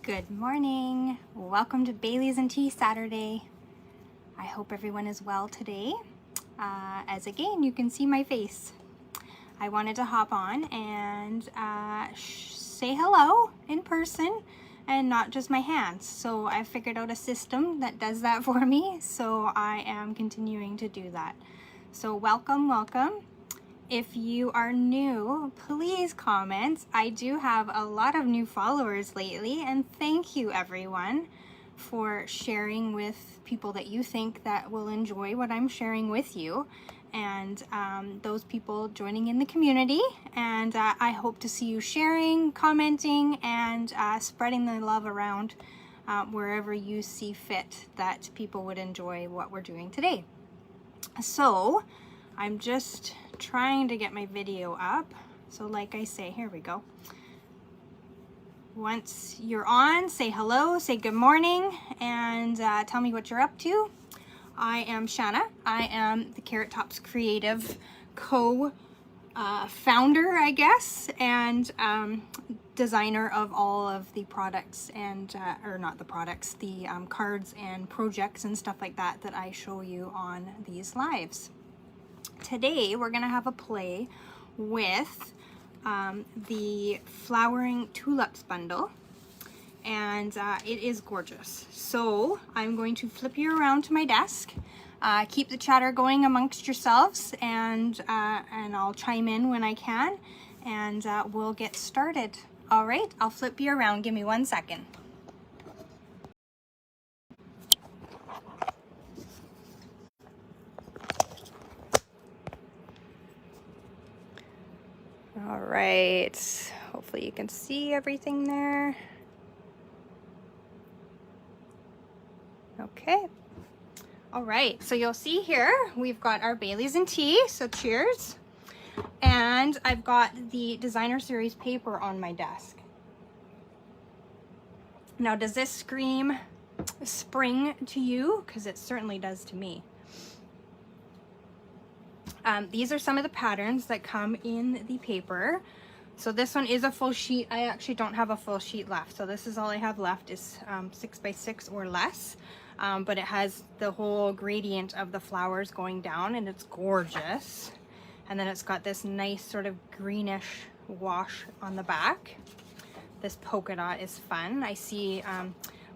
Good morning. Welcome to Bailey's and Tea Saturday. I hope everyone is well today. As again, you can see my face. I wanted to hop on and say hello in person and not just my hands. So I figured out a system that does that for me. So I am continuing to do that. So welcome, welcome. If you are new, please comment. I do have a lot of new followers lately, and thank you everyone for sharing with people that you think that will enjoy what I'm sharing with you, and those people joining in the community. And I hope to see you sharing, commenting, and spreading the love around wherever you see fit that people would enjoy what we're doing today. So I'm just trying to get my video up. So like I say, here we go. Once you're on, say hello, say good morning, and tell me what you're up to. I am Shanna. I am the Carrot Tops Creative founder, I guess, and designer of all of the products and, or not the products, the cards and projects and stuff like that that I show you on these lives. Today we're gonna have a play with the Flowering Tulips bundle, and it is gorgeous. So I'm going to flip you around to my desk. Keep the chatter going amongst yourselves, and I'll chime in when I can, and we'll get started. All right, I'll flip you around. Give me 1 second. All right, hopefully you can see everything there. Okay. All right, so you'll see here, we've got our Bailey's and tea, so cheers. And I've got the designer series paper on my desk. Now, does this scream spring to you? Because it certainly does to me. These are some of the patterns that come in the paper. So this one is a full sheet. I actually don't have a full sheet left. So this is all I have left is 6 by 6 or less. But it has the whole gradient of the flowers going down, and it's gorgeous. And then it's got this nice sort of greenish wash on the back. This polka dot is fun. I see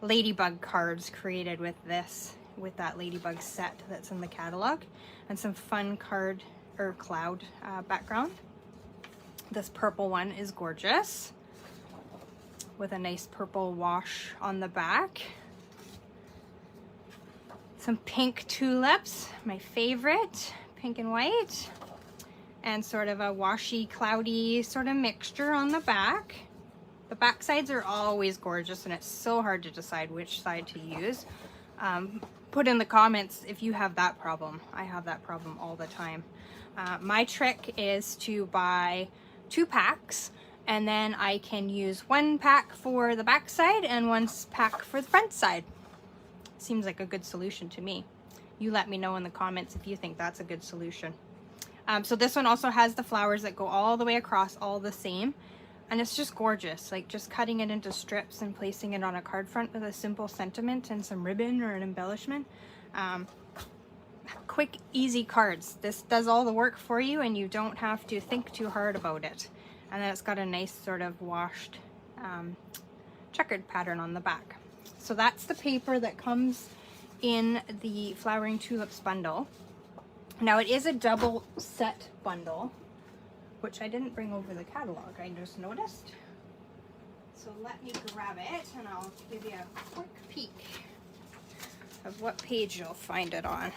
ladybug cards created with this, with that ladybug set that's in the catalog, and some fun card or cloud background. This purple one is gorgeous with a nice purple wash on the back. Some pink tulips, my favorite, pink and white, and sort of a washy, cloudy sort of mixture on the back. The back sides are always gorgeous, and it's so hard to decide which side to use. Put in the comments if you have that problem. I have that problem all the time. My trick is to buy 2 packs, and then I can use 1 pack for the back side and 1 pack for the front side. Seems like a good solution to me. You let me know in the comments if you think that's a good solution. So this one also has the flowers that go all the way across, all the same. And it's just gorgeous, like just cutting it into strips and placing it on a card front with a simple sentiment and some ribbon or an embellishment. Quick, easy cards. This does all the work for you, and you don't have to think too hard about it. And then it's got a nice sort of washed checkered pattern on the back. So that's the paper that comes in the Flowering Tulips bundle. Now, it is a double set bundle, which I didn't bring over the catalog, I just noticed. So let me grab it, and I'll give you a quick peek of what page you'll find it on.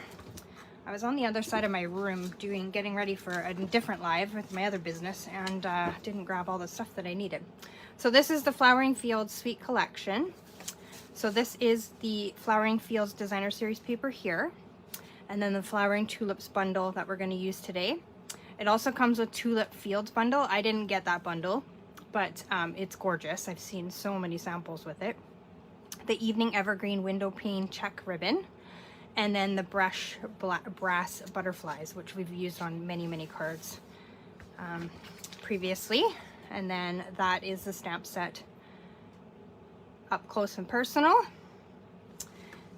I was on the other side of my room getting ready for a different live with my other business, and didn't grab all the stuff that I needed. So this is the Flowering Fields Sweet Collection. So this is the Flowering Fields Designer Series paper here, and then the Flowering Tulips bundle that we're going to use today. It also comes with Tulip Fields bundle. I didn't get that bundle, but it's gorgeous. I've seen so many samples with it. The Evening Evergreen Window Pane Check Ribbon, and then the Brass Butterflies, which we've used on many, many cards previously. And then that is the stamp set Up Close and Personal,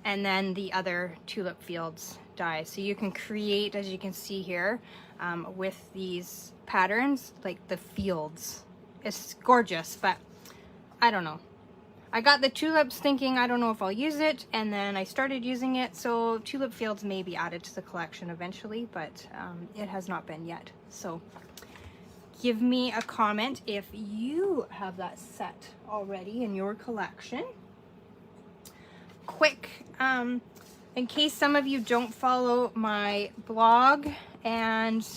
and then the other Tulip Fields die. So you can create, as you can see here, with these patterns, like the fields. It's gorgeous, but I don't know. I got the tulips thinking I don't know if I'll use it, and then I started using it, so Tulip Fields may be added to the collection eventually, but it has not been yet. So give me a comment if you have that set already in your collection. Quick, in case some of you don't follow my blog and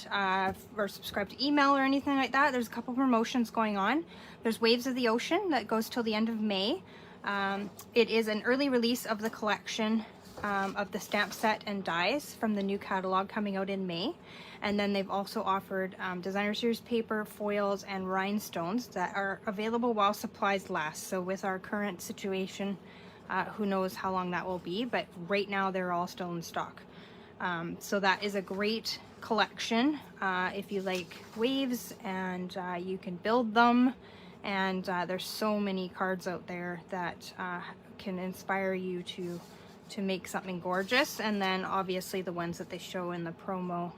or subscribe to email or anything like that, there's a couple promotions going on. There's Waves of the Ocean that goes till the end of May. It is an early release of the collection of the stamp set and dies from the new catalog coming out in May. And then they've also offered designer series paper, foils, and rhinestones that are available while supplies last. So with our current situation, who knows how long that will be, but right now they're all still in stock. So that is a great collection if you like waves, and you can build them, and there's so many cards out there that can inspire you to make something gorgeous. And then obviously the ones that they show in the promo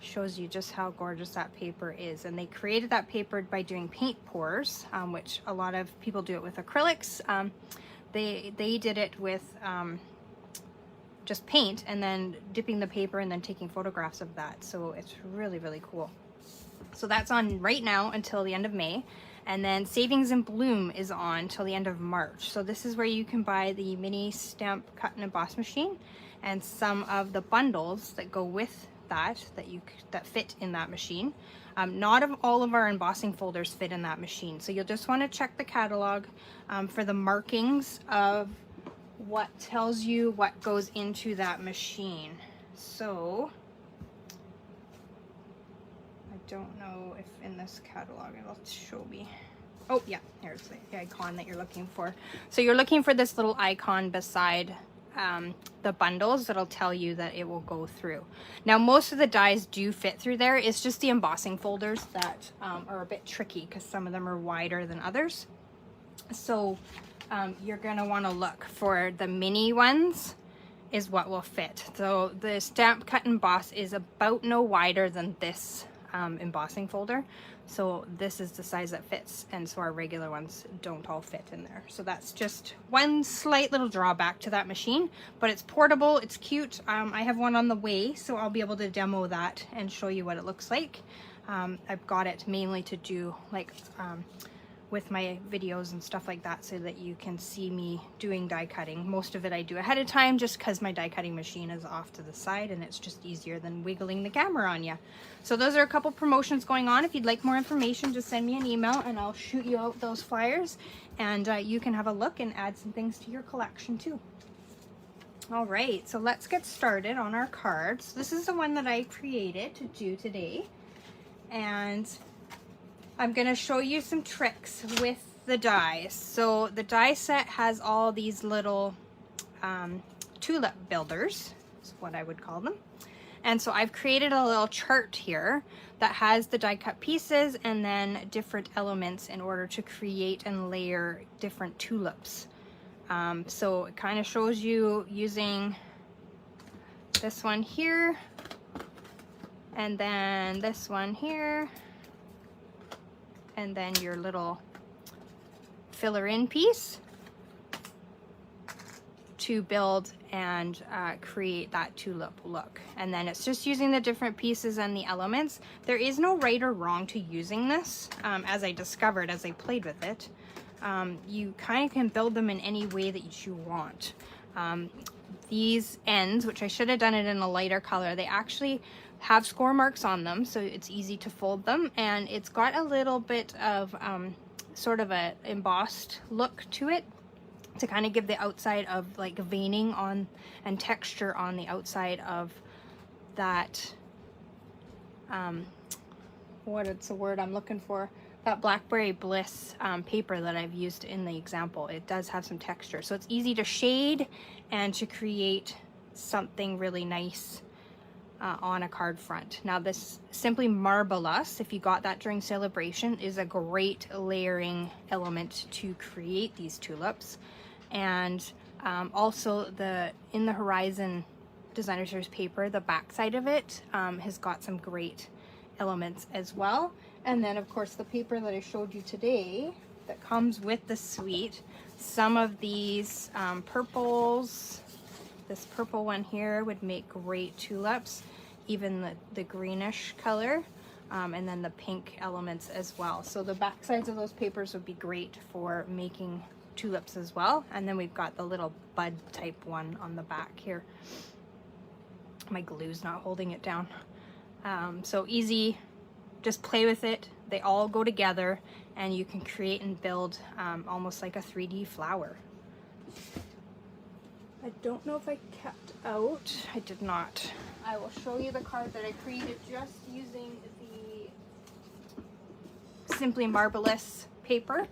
shows you just how gorgeous that paper is. And they created that paper by doing paint pours, which a lot of people do it with acrylics. They did it with just paint and then dipping the paper and then taking photographs of that. So it's really, really cool. So that's on right now until the end of May. And then Savings in Bloom is on till the end of March. So this is where you can buy the mini stamp cut and emboss machine and some of the bundles that go with that fit in that machine. Not all of our embossing folders fit in that machine, so you'll just want to check the catalog for the markings of what tells you what goes into that machine. So I don't know if in this catalog it'll show me. Oh yeah, here's the icon that you're looking for. So you're looking for this little icon beside the bundles that'll tell you that it will go through. Now most of the dies do fit through there. It's just the embossing folders that are a bit tricky because some of them are wider than others. So you're gonna want to look for the mini ones is what will fit. So the stamp cut and emboss is about no wider than this embossing folder. So this is the size that fits, and so our regular ones don't all fit in there. So that's just one slight little drawback to that machine, but it's portable, it's cute. I have one on the way, so I'll be able to demo that and show you what it looks like. I've got it mainly to do like with my videos and stuff like that, so that you can see me doing die cutting. Most of it I do ahead of time just because my die cutting machine is off to the side and it's just easier than wiggling the camera on you. So those are a couple promotions going on. If you'd like more information, just send me an email and I'll shoot you out those flyers, and you can have a look and add some things to your collection too. All right, so let's get started on our cards. This is the one that I created to do today, and I'm gonna show you some tricks with the dies. So the die set has all these little tulip builders, is what I would call them. And so I've created a little chart here that has the die cut pieces and then different elements in order to create and layer different tulips. So it kind of shows you using this one here, and then this one here, and then your little filler in piece to build and create that tulip look. And then it's just using the different pieces and the elements. There is no right or wrong to using this, as I discovered as I played with it. You kind of can build them in any way that you want. These ends, which I should have done it in a lighter color, they actually have score marks on them, so it's easy to fold them, and it's got a little bit of sort of a embossed look to it to kind of give the outside of like veining on and texture on the outside of that what is the word I'm looking for, that Blackberry Bliss paper that I've used in the example. It does have some texture, so it's easy to shade and to create something really nice on a card front. Now this Simply Marvelous, if you got that during celebration, is a great layering element to create these tulips. And also the In the Horizon Designer Series paper, the back side of it has got some great elements as well. And then of course the paper that I showed you today that comes with the suite, some of these purples, this purple one here would make great tulips, even the greenish color, and then the pink elements as well. So the back sides of those papers would be great for making tulips as well. And then we've got the little bud type one on the back here. My glue's not holding it down. So easy, just play with it. They all go together and you can create and build almost like a 3D flower. I don't know if I kept out. I did not. I will show you the card that I created just using the Simply Marvelous paper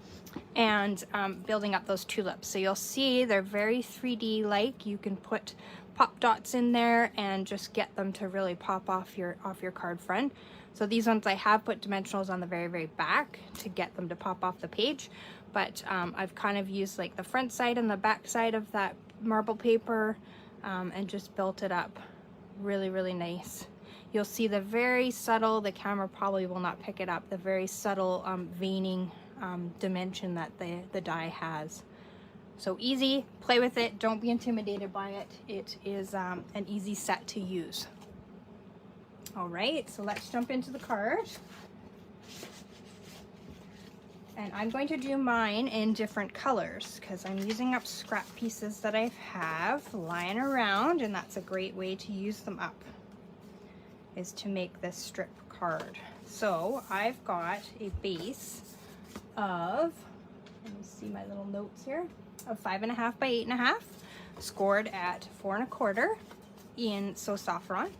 and building up those tulips. So you'll see they're very 3D like. You can put pop dots in there and just get them to really pop off your card front. So these ones I have put dimensionals on the very back to get them to pop off the page, but I've kind of used like the front side and the back side of that marble paper and just built it up really nice. You'll see the very subtle, the camera probably will not pick it up, the very subtle veining dimension that the die has. So easy, play with it, don't be intimidated by it. It is an easy set to use. All right, so let's jump into the card. And I'm going to do mine in different colors because I'm using up scrap pieces that I have lying around, and that's a great way to use them up, is to make this strip card. So I've got a base of, let me see my little notes here, of 5.5 by 8.5, scored at 4 1/4 in So Saffron.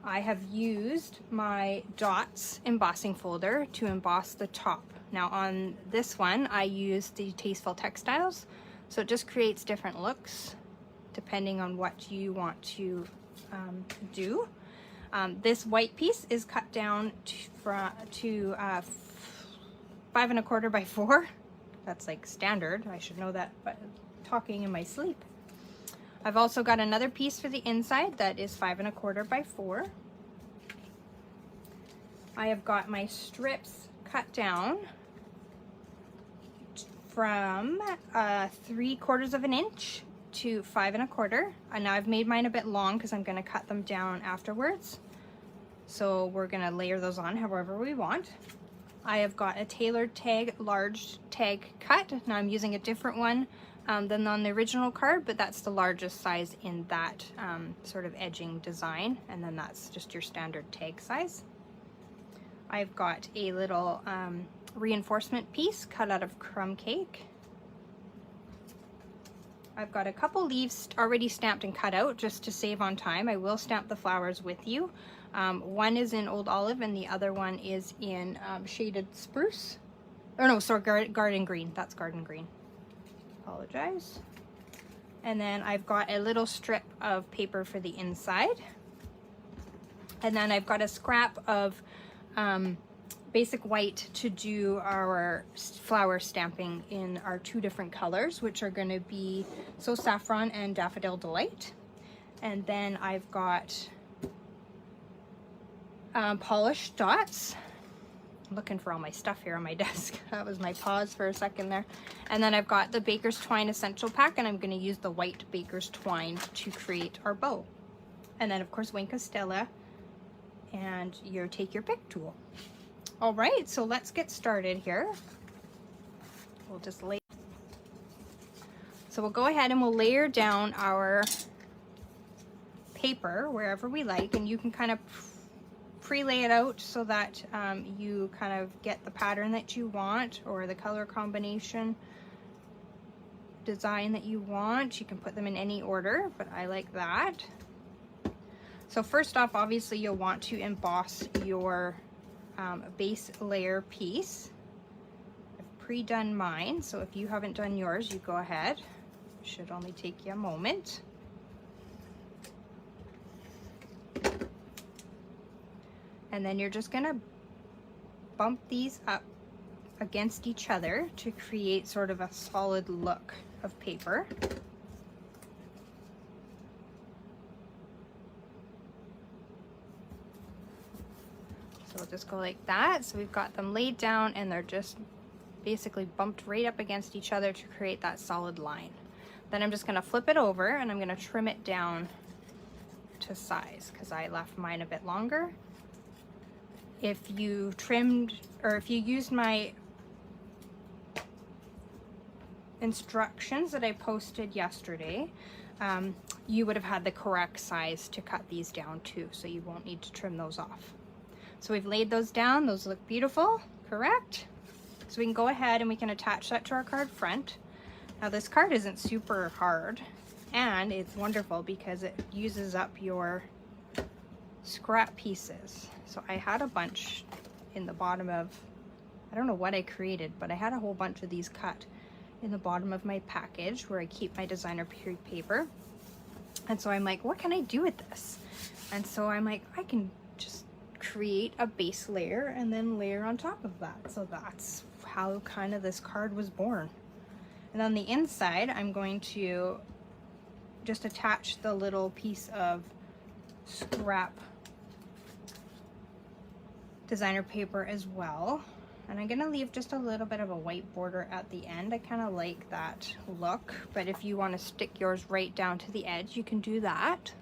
I have used my Dots embossing folder to emboss the top. Now on this one, I used the Tasteful Textiles, so it just creates different looks depending on what you want to do. This white piece is cut down to 5 1/4 by 4. That's like standard. I should know that, but talking in my sleep. I've also got another piece for the inside that is 5 1/4 by 4. I have got my strips cut down from 3/4 of an inch to 5 1/4. And now I've made mine a bit long because I'm going to cut them down afterwards. So we're going to layer those on however we want. I have got a tailored tag, large tag cut. Now I'm using a different one than on the original card, but that's the largest size in that sort of edging design, and then that's just your standard tag size. I've got a little reinforcement piece cut out of crumb cake. I've got a couple leaves already stamped and cut out just to save on time. I will stamp the flowers with you. One is in Old Olive and the other one is in Shaded Spruce. Or no, sorry, Garden Green. That's Garden Green. Apologize. And then I've got a little strip of paper for the inside. And then I've got a scrap of basic white to do our flower stamping in our 2 different colors, which are going to be So Saffron and Daffodil Delight. And then I've got polished dots. I'm looking for all my stuff here on my desk. That was my pause for a second there. And then I've got the Baker's Twine Essential Pack, and I'm going to use the white Baker's Twine to create our bow. And then of course Wink of Stella and your Take Your Pick tool. All right, so let's get started here. We'll just lay. So we'll go ahead and we'll layer down our paper wherever we like, and you can kind of pre-lay it out so that you kind of get the pattern that you want or the color combination design that you want. You can put them in any order, but I like that. So first off, obviously you'll want to emboss your base layer piece. I've pre-done mine, so if you haven't done yours, you go ahead. Should only take you a moment. And then you're just gonna bump these up against each other to create sort of a solid look of paper. So we'll just go like that. So we've got them laid down and they're just basically bumped right up against each other to create that solid line. Then I'm just gonna flip it over and I'm gonna trim it down to size because I left mine a bit longer. If you trimmed, or if you used my instructions that I posted yesterday, you would have had the correct size to cut these down too, so you won't need to trim those off. So we've laid those down, those look beautiful, correct? So we can go ahead and we can attach that to our card front. Now this card isn't super hard, and it's wonderful because it uses up your scrap pieces. So I had a bunch in the bottom of, I don't know what I created, but I had a whole bunch of these cut in the bottom of my package where I keep my designer period paper. And so I'm like, what can I do with this? And so I'm like, I can just create a base layer and then layer on top of that. So that's how kind of this card was born. And on the inside, I'm going to just attach the little piece of scrap designer paper as well. And I'm gonna leave just a little bit of a white border at the end. I kind of like that look, but if you want to stick yours right down to the edge, you can do that.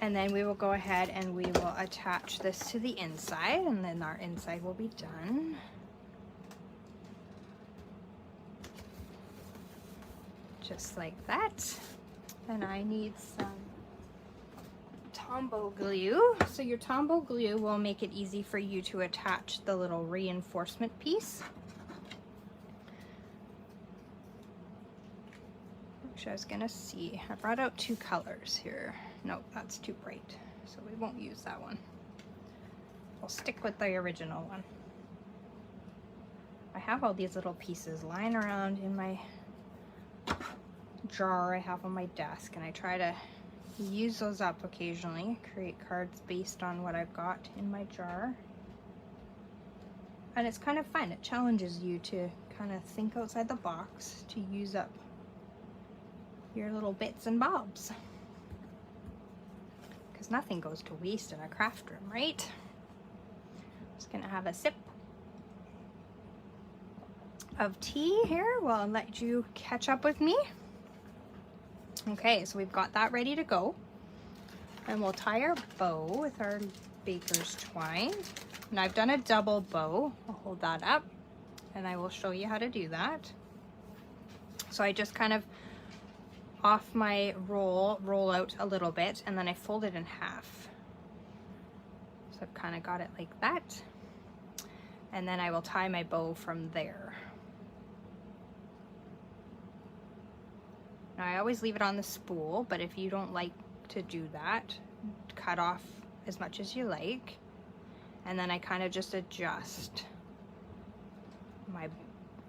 And then we will go ahead and we will attach this to the inside, and then our inside will be done. Just like that. And I need some Tombow glue. So your Tombow glue will make it easy for you to attach the little reinforcement piece. Which I was gonna see. I brought out two colors here. No, that's too bright, so we won't use that one. We'll stick with the original one. I have all these little pieces lying around in my jar I have on my desk, and I try to use those up occasionally, create cards based on what I've got in my jar. And it's kind of fun. It challenges you to kind of think outside the box to use up your little bits and bobs. Because nothing goes to waste in a craft room, right? Just gonna have a sip of tea here while I let you catch up with me. Okay, so we've got that ready to go. And we'll tie our bow with our baker's twine. And I've done a double bow. I'll hold that up and I will show you how to do that. So I just kind of off my roll out a little bit, and then I fold it in half. So I've kind of got it like that. And then I will tie my bow from there. Now I always leave it on the spool, but if you don't like to do that, cut off as much as you like. And then I kind of just adjust my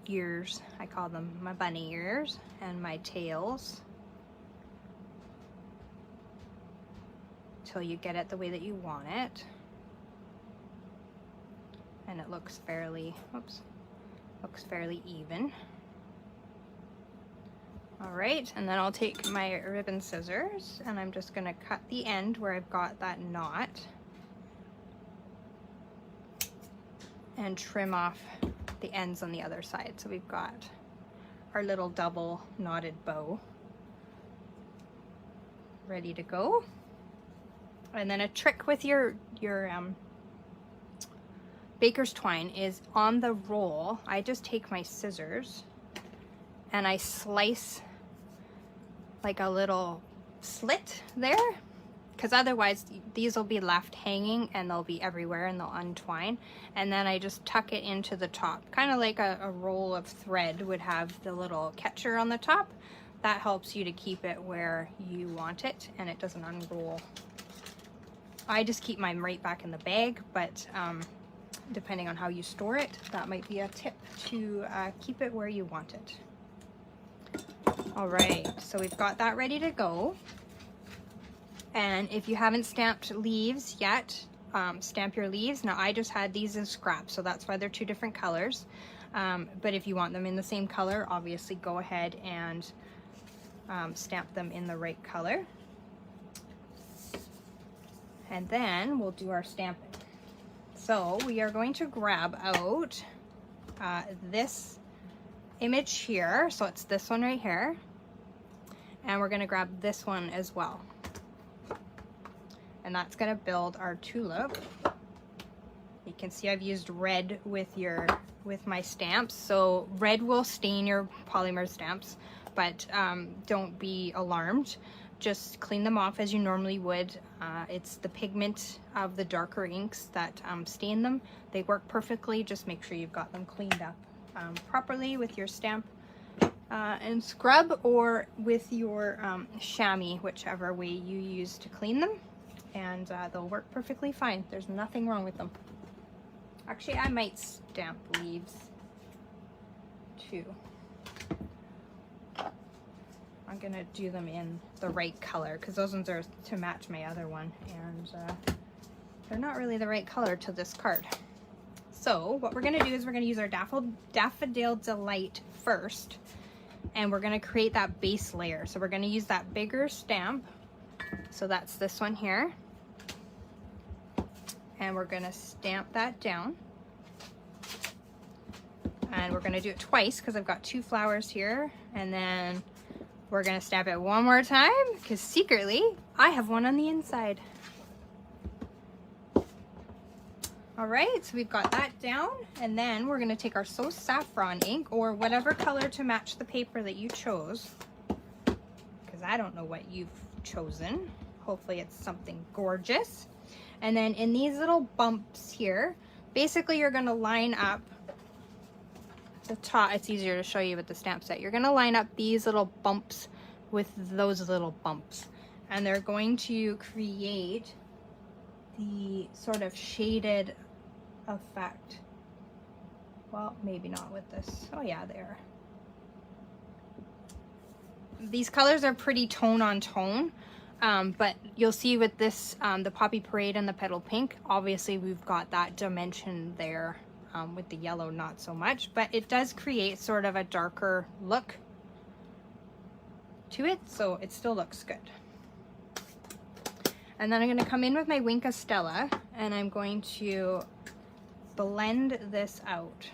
ears, I call them my bunny ears, and my tails till you get it the way that you want it. And it looks fairly, looks fairly even. All right, and then I'll take my ribbon scissors and I'm just gonna cut the end where I've got that knot and trim off the ends on the other side. So we've got our little double knotted bow ready to go. And then a trick with your baker's twine is on the roll, I just take my scissors and I slice like a little slit there, because otherwise these will be left hanging and they'll be everywhere and they'll untwine. And then I just tuck it into the top, kind of like a roll of thread would have the little catcher on the top. That helps you to keep it where you want it and it doesn't unroll. I just keep mine right back in the bag, but depending on how you store it, that might be a tip to keep it where you want it. All right, so we've got that ready to go. And if you haven't stamped leaves yet, stamp your leaves. Now I just had these in scrap, so that's why they're two different colors. But if you want them in the same color, obviously go ahead and stamp them in the right color. And then we'll do our stamping. So we are going to grab out this image here. So it's this one right here. And we're gonna grab this one as well. And that's gonna build our tulip. You can see I've used red with my stamps. So red will stain your polymer stamps, but don't be alarmed. Just clean them off as you normally would. It's the pigment of the darker inks that stain them. They work perfectly. Just make sure you've got them cleaned up properly with your stamp and scrub, or with your chamois, whichever way you use to clean them. And they'll work perfectly fine. There's nothing wrong with them. Actually, I might stamp leaves too. I'm gonna do them in the right color because those ones are to match my other one, and they're not really the right color to this card. So what we're gonna do is we're gonna use our Daffodil Delight first, and we're gonna create that base layer. So we're gonna use that bigger stamp. So that's this one here. And we're gonna stamp that down. And we're gonna do it twice because I've got two flowers here. And then we're gonna stamp it one more time because secretly I have one on the inside. All right, so we've got that down, and then we're gonna take our So Saffron ink, or whatever color to match the paper that you chose, because I don't know what you've chosen. Hopefully it's something gorgeous. And then in these little bumps here, basically you're gonna line up the top. It's easier to show you with the stamp set. You're gonna line up these little bumps with those little bumps, and they're going to create the sort of shaded effect. Well, maybe not with this. Oh yeah, they are. These colors are pretty tone on tone, but you'll see with this, the Poppy Parade and the Petal Pink, obviously we've got that dimension there. With the yellow, not so much, but it does create sort of a darker look to it, so it still looks good. And then I'm going to come in with my Wink of Stella, and I'm going to blend this out.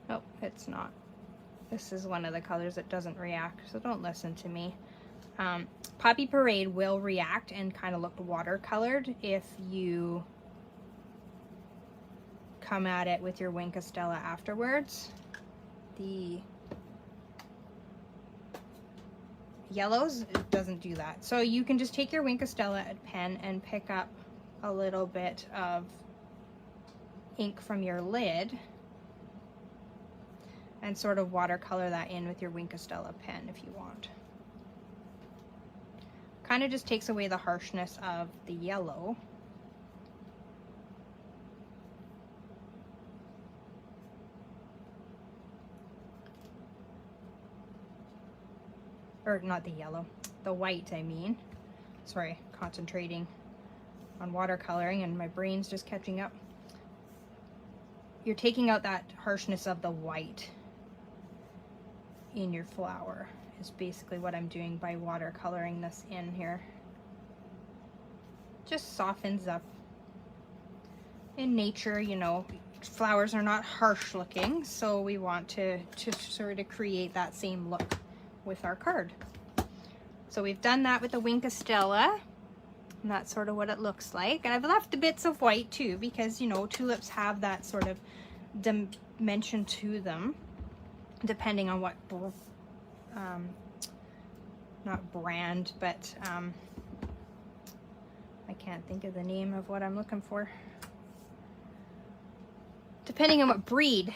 Oh, it's not. This is one of the colors that doesn't react, so don't listen to me. Poppy Parade will react and kind of look watercolored if you come at it with your Wink of Stella afterwards. The yellows, it doesn't do that. So you can just take your Wink of Stella pen and pick up a little bit of ink from your lid and sort of watercolor that in with your Wink of Stella pen if you want. Kind of just takes away the harshness of the yellow. Or not the yellow, the white, I mean. Sorry, concentrating on watercoloring and my brain's just catching up. You're taking out that harshness of the white in your flower. Is basically what I'm doing by watercoloring this in here. Just softens up. In nature, you know, flowers are not harsh looking, so we want to sort of create that same look with our card. So we've done that with the Wink of Stella, and that's sort of what it looks like. And I've left the bits of white too, because you know, tulips have that sort of dimension to them, depending on what not brand, but I can't think of the name of what I'm looking for. Depending on what breed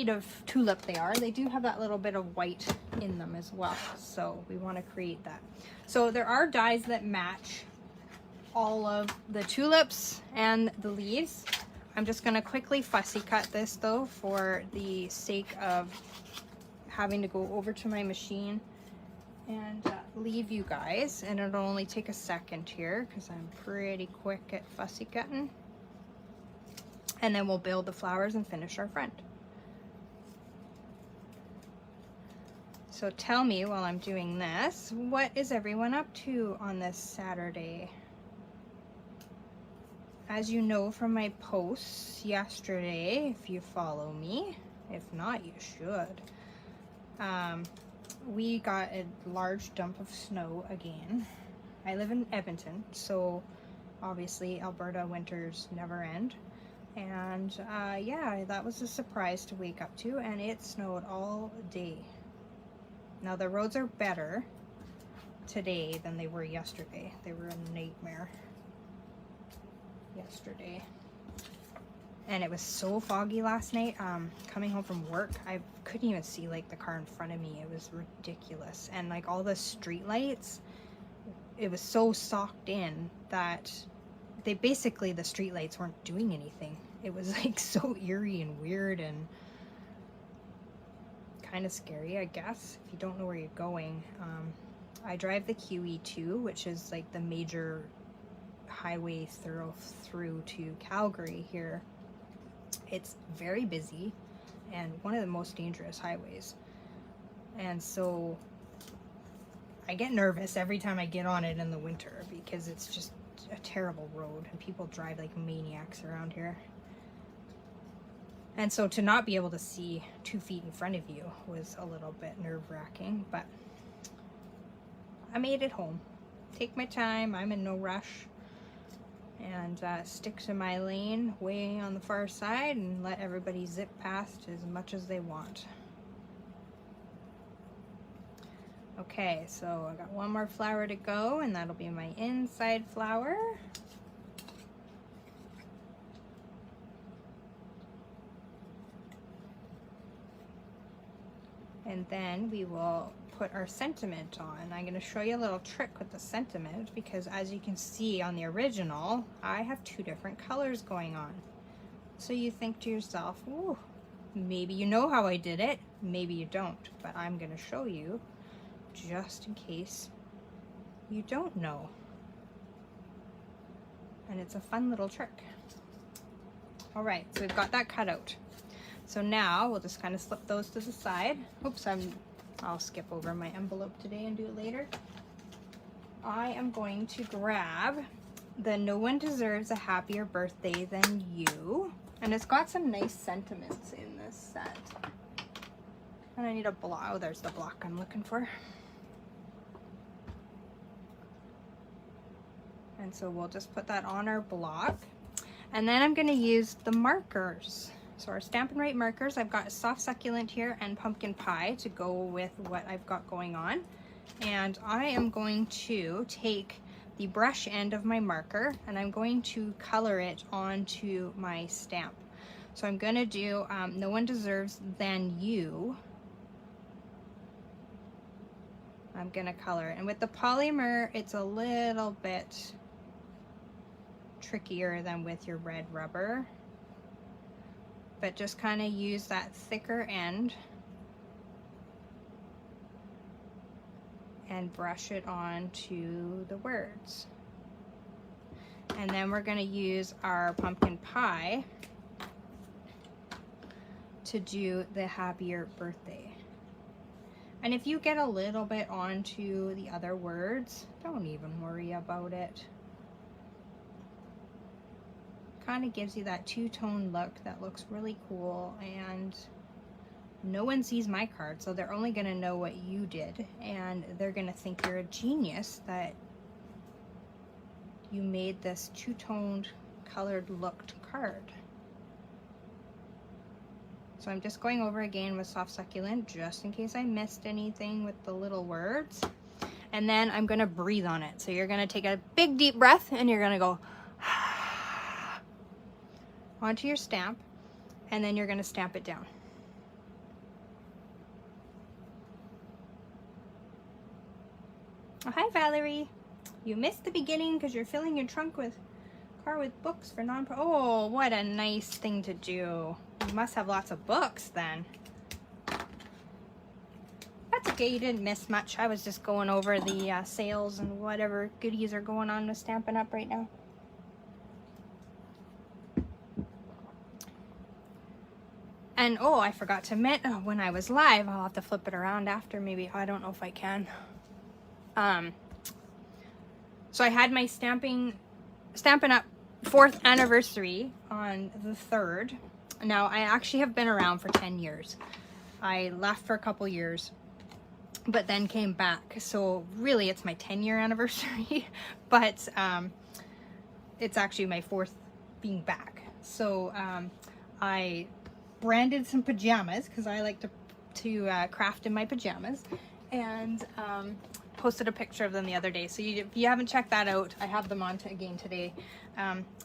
of tulip they are, they do have that little bit of white in them as well. So we want to create that. So there are dies that match all of the tulips and the leaves. I'm just going to quickly fussy cut this though for the sake of having to go over to my machine and leave you guys, and it'll only take a second here because I'm pretty quick at fussy cutting. And then we'll build the flowers and finish our front. So tell me while I'm doing this, what is everyone up to on this Saturday? As you know from my posts yesterday, if you follow me, if not, you should. We got a large dump of snow again. I live in Edmonton, so obviously Alberta winters never end. And yeah, that was a surprise to wake up to, and it snowed all day. Now the roads are better today than they were yesterday. They were a nightmare yesterday. And it was so foggy last night. Coming home from work, I couldn't even see like the car in front of me. It was ridiculous. And like all the street lights, it was so socked in that they basically, the street lights weren't doing anything. It was like so eerie and weird and kind of scary, I guess, if you don't know where you're going. I drive the QE2, which is like the major highway through to Calgary here. It's very busy and one of the most dangerous highways. And so I get nervous every time I get on it in the winter because it's just a terrible road and people drive like maniacs around here. And so to not be able to see 2 feet in front of you was a little bit nerve-wracking, but I made it home. Take my time, I'm in no rush, and stick to my lane way on the far side and let everybody zip past as much as they want. Okay, so I got one more flower to go, and that'll be my inside flower. And then we will put our sentiment on. I'm going to show you a little trick with the sentiment because as you can see on the original, I have 2 different colors going on. So you think to yourself, ooh, maybe you know how I did it, maybe you don't, but I'm going to show you just in case you don't know. And it's a fun little trick. All right, so we've got that cut out. So now we'll just kind of slip those to the side. Oops, I'll skip over my envelope today and do it later. I am going to grab the No One Deserves a Happier Birthday Than You. And it's got some nice sentiments in this set. And I need a block. Oh, there's the block I'm looking for. And so we'll just put that on our block. And then I'm going to use the markers. So our Stampin' Write markers, I've got Soft Succulent here and Pumpkin Pie to go with what I've got going on. And I am going to take the brush end of my marker and I'm going to color it onto my stamp. So I'm going to do No One Deserves Than You. I'm going to color it. And with the polymer, it's a little bit trickier than with your red rubber. But just kind of use that thicker end and brush it onto the words. And then we're going to use our Pumpkin Pie to do the happier birthday. And if you get a little bit onto the other words, don't even worry about it. Kind of gives you that two-tone look that looks really cool, and no one sees my card, so they're only going to know what you did, and they're going to think you're a genius that you made this two-toned colored looked card. So I'm just going over again with Soft Succulent just in case I missed anything with the little words, and then I'm going to breathe on it. So you're going to take a big deep breath and you're going to go onto your stamp, and then you're going to stamp it down. Oh, hi Valerie. You missed the beginning because you're filling your trunk with car with books for oh, what a nice thing to do. You must have lots of books then. That's okay, you didn't miss much. I was just going over the sales and whatever goodies are going on with Stampin' Up! Right now. And oh, I forgot to admit, when I was live, I'll have to flip it around after maybe. I don't know if I can. So I had my Stampin' Up! 4th anniversary on the 3rd. Now, I actually have been around for 10 years. I left for a couple years, but then came back. So really, it's my 10-year anniversary, but it's actually my 4th being back. So I branded some pajamas because I like to craft in my pajamas, and posted a picture of them the other day. So if you haven't checked that out, I have them on again today.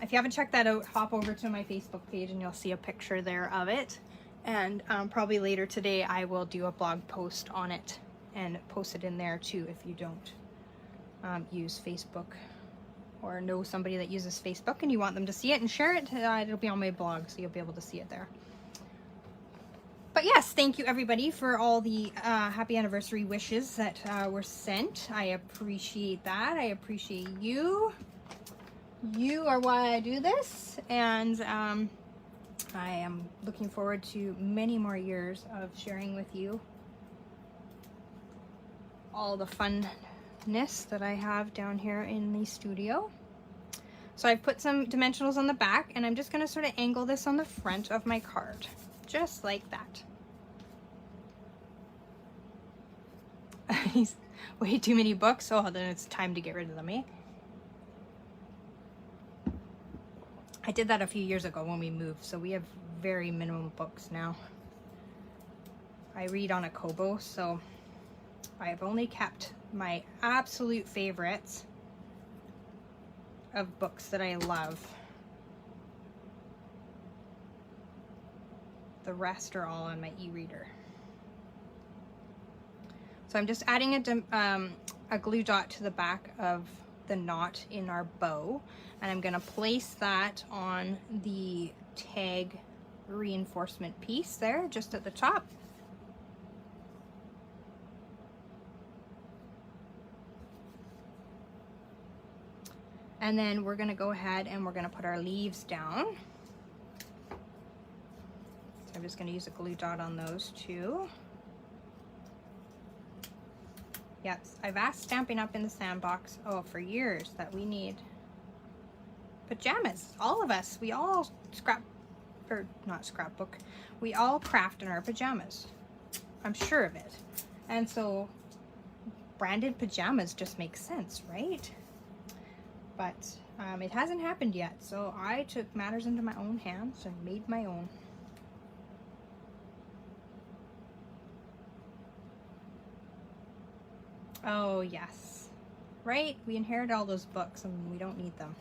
If you haven't checked that out, hop over to my Facebook page and you'll see a picture there of it. And probably later today I will do a blog post on it and post it in there too if you don't use Facebook or know somebody that uses Facebook and you want them to see it and share it. It'll be on my blog, so you'll be able to see it there. But yes, thank you everybody for all the happy anniversary wishes that were sent. I appreciate that. I appreciate you. You are why I do this, and I am looking forward to many more years of sharing with you all the funness that I have down here in the studio. So I've put some dimensionals on the back, and I'm just going to sort of angle this on the front of my card. Just like that. Way too many books. Oh, then it's time to get rid of them, eh? I did that a few years ago when we moved, so we have very minimum books now. I read on a Kobo, so I've only kept my absolute favorites of books that I love. The rest are all on my e-reader. So I'm just adding a glue dot to the back of the knot in our bow, and I'm going to place that on the tag reinforcement piece there, just at the top. And then we're going to go ahead and we're going to put our leaves down. I'm just going to use a glue dot on those two. Yes, I've asked Stampin' Up! In the Sandbox, for years, that we need pajamas. All of us, we all we all craft in our pajamas. I'm sure of it. And so branded pajamas just make sense, right? But it hasn't happened yet, so I took matters into my own hands and made my own. Oh yes, right? We inherit all those books and we don't need them.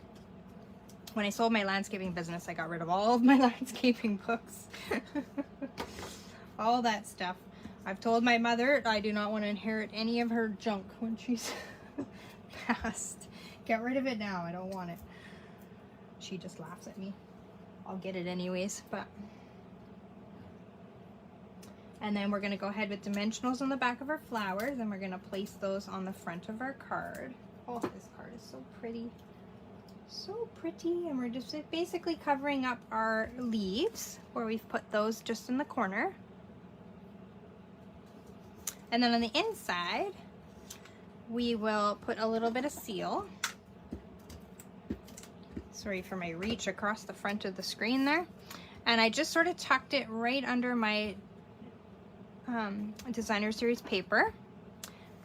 When I sold my landscaping business, I got rid of all of my landscaping books. All that stuff. I've told my mother I do not want to inherit any of her junk when she's passed. Get rid of it now, I don't want it. She just laughs at me. I'll get it anyways, but... And then we're going to go ahead with dimensionals on the back of our flowers, and we're going to place those on the front of our card. Oh, this card is so pretty. So pretty. And we're just basically covering up our leaves where we've put those just in the corner. And then on the inside, we will put a little bit of seal. Sorry for my reach across the front of the screen there. And I just sort of tucked it right under my designer series paper,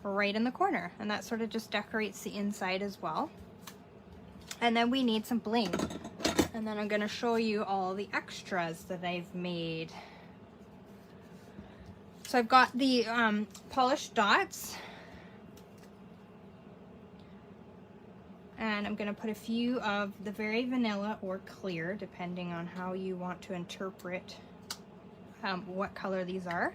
right in the corner, and that sort of just decorates the inside as well. And then we need some bling, and then I'm going to show you all the extras that I've made. So I've got the polished dots, and I'm going to put a few of the very vanilla or clear, depending on how you want to interpret what color these are.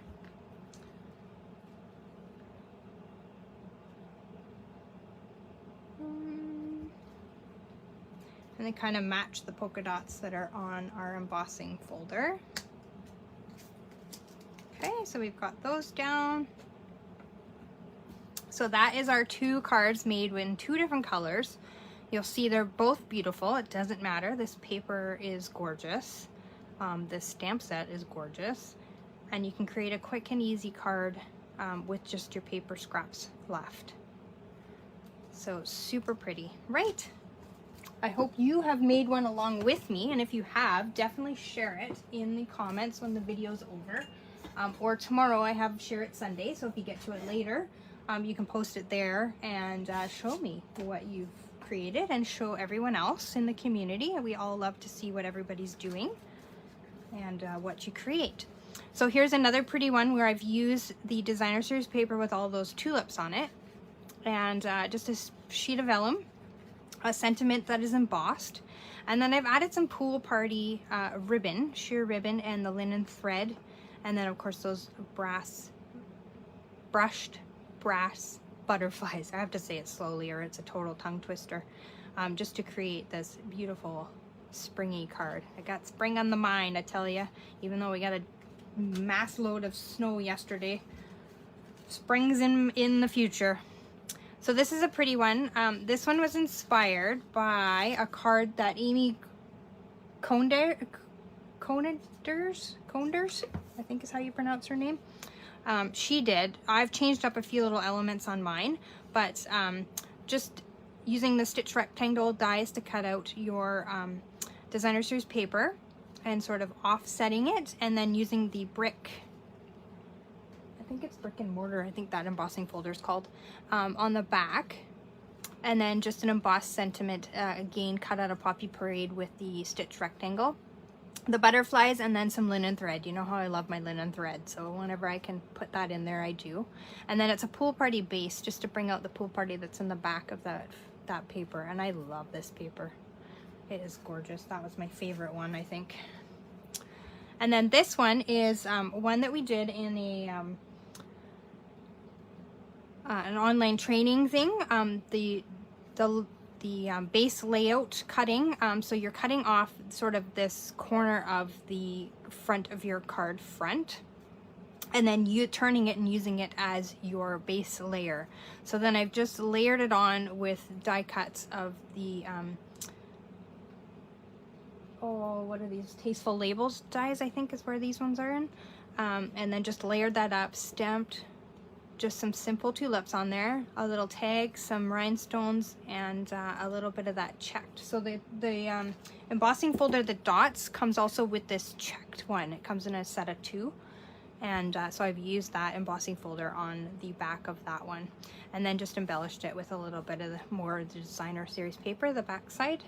And they kind of match the polka dots that are on our embossing folder. Okay, so we've got those down. So that is our 2 cards made in 2 different colors. You'll see they're both beautiful. It doesn't matter. This paper is gorgeous. This stamp set is gorgeous. And you can create a quick and easy card with just your paper scraps left. So super pretty, right? I hope you have made one along with me, and if you have, definitely share it in the comments when the video's over. Or tomorrow I have Share It Sunday, so if you get to it later, you can post it there and show me what you've created and show everyone else in the community. We all love to see what everybody's doing and what you create. So here's another pretty one where I've used the designer series paper with all those tulips on it, and just a sheet of vellum, a sentiment that is embossed, and then I've added some pool party ribbon, sheer ribbon, and the linen thread, and then of course those brushed brass butterflies. I have to say it slowly or it's a total tongue twister, just to create this beautiful springy card. I got spring on the mind, I tell you, even though we got a mass load of snow yesterday. Spring's in the future. So this is a pretty one. This one was inspired by a card that Amy Conders, I think is how you pronounce her name. She did. I've changed up a few little elements on mine, but just using the stitch rectangle dies to cut out your designer series paper and sort of offsetting it, and then using the brick, I think it's brick and mortar, I think that embossing folder is called, on the back, and then just an embossed sentiment, again cut out of Poppy Parade with the stitch rectangle, the butterflies, and then some linen thread. You know how I love my linen thread, so whenever I can put that in there I do. And then it's a pool party base just to bring out the pool party that's in the back of that paper, and I love this paper. It is gorgeous. That was my favorite one, I think. And then this one is one that we did in a an online training thing. The base layout cutting. So you're cutting off sort of this corner of the front of your card front, and then you turning it and using it as your base layer. So then I've just layered it on with die cuts of the oh, what are these? Tasteful Labels dies, I think is where these ones are in. And then just layered that up, stamped just some simple tulips on there, a little tag, some rhinestones, and a little bit of that checked. So the embossing folder, the dots, comes also with this checked one. It comes in a set of 2. And so I've used that embossing folder on the back of that one. And then just embellished it with a little bit of the more designer series paper, the back side.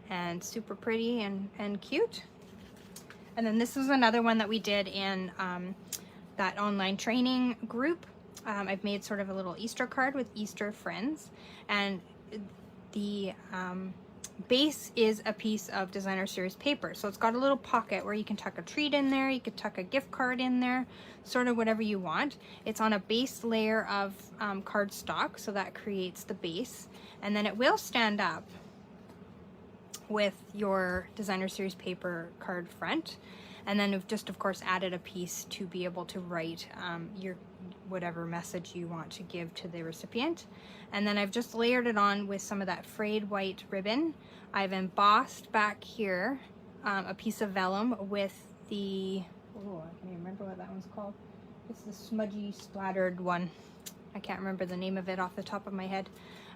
And super pretty and cute. And then this is another one that we did in that online training group. I've made sort of a little Easter card with Easter friends, and the base is a piece of designer series paper. So it's got a little pocket where you can tuck a treat in there, you could tuck a gift card in there, sort of whatever you want. It's on a base layer of cardstock, so that creates the base, and then it will stand up with your designer series paper card front. And then we've just of course added a piece to be able to write your whatever message you want to give to the recipient. And then I've just layered it on with some of that frayed white ribbon. I've embossed back here a piece of vellum with the, oh, I can't even remember what that one's called. It's the smudgy splattered one. I can't remember the name of it off the top of my head.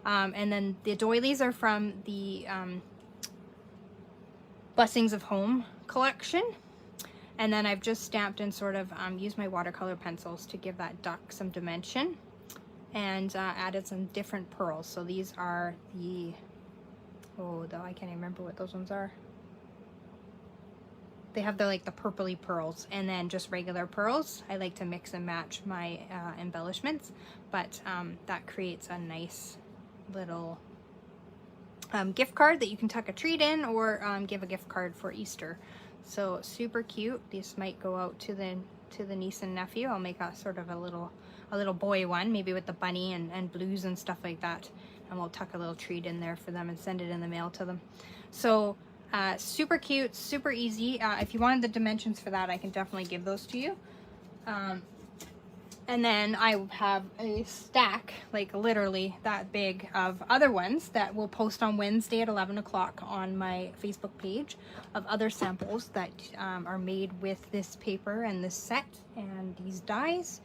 And then the doilies are from the Blessings of Home collection. And then I've just stamped and sort of used my watercolor pencils to give that duck some dimension, and added some different pearls. So these are the, oh, though I can't even remember what those ones are. They have the like the purpley pearls, and then just regular pearls. I like to mix and match my embellishments, but that creates a nice little gift card that you can tuck a treat in, or give a gift card for Easter. So super cute. This might go out to the niece and nephew. I'll make a sort of a little boy one, maybe with the bunny and blues and stuff like that, and we'll tuck a little treat in there for them and send it in the mail to them. So super cute, super easy. If you wanted the dimensions for that, I can definitely give those to you. And then I have a stack, like literally that big, of other ones that we'll post on Wednesday at 11 o'clock on my Facebook page of other samples that are made with this paper and this set and these dies.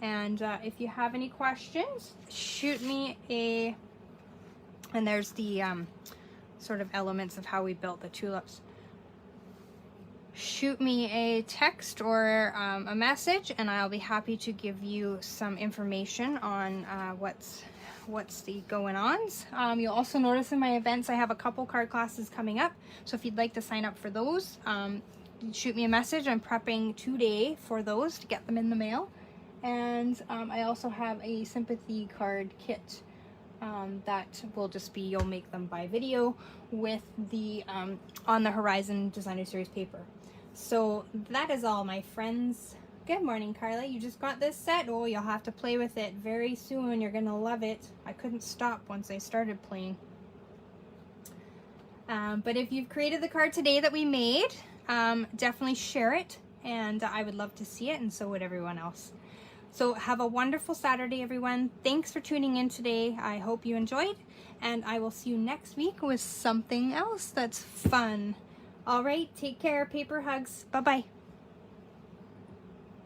And if you have any questions, shoot me a, and there's the sort of elements of how we built the tulips. Shoot me a text or a message, and I'll be happy to give you some information on what's the going-ons. You'll also notice in my events I have a couple card classes coming up, so if you'd like to sign up for those, shoot me a message. I'm prepping today for those to get them in the mail. And I also have a sympathy card kit that will just be, you'll make them by video with the On the Horizon Designer Series paper. So that is all, my friends. Good morning, Carla. You just got this set. Oh, you'll have to play with it very soon. You're gonna love it. I couldn't stop once I started playing. But if you've created the card today that we made, definitely share it, and I would love to see it, and so would everyone else. So have a wonderful Saturday, everyone. Thanks for tuning in today. I hope you enjoyed, and I will see you next week with something else that's fun. All right, take care. Paper hugs. Bye-bye.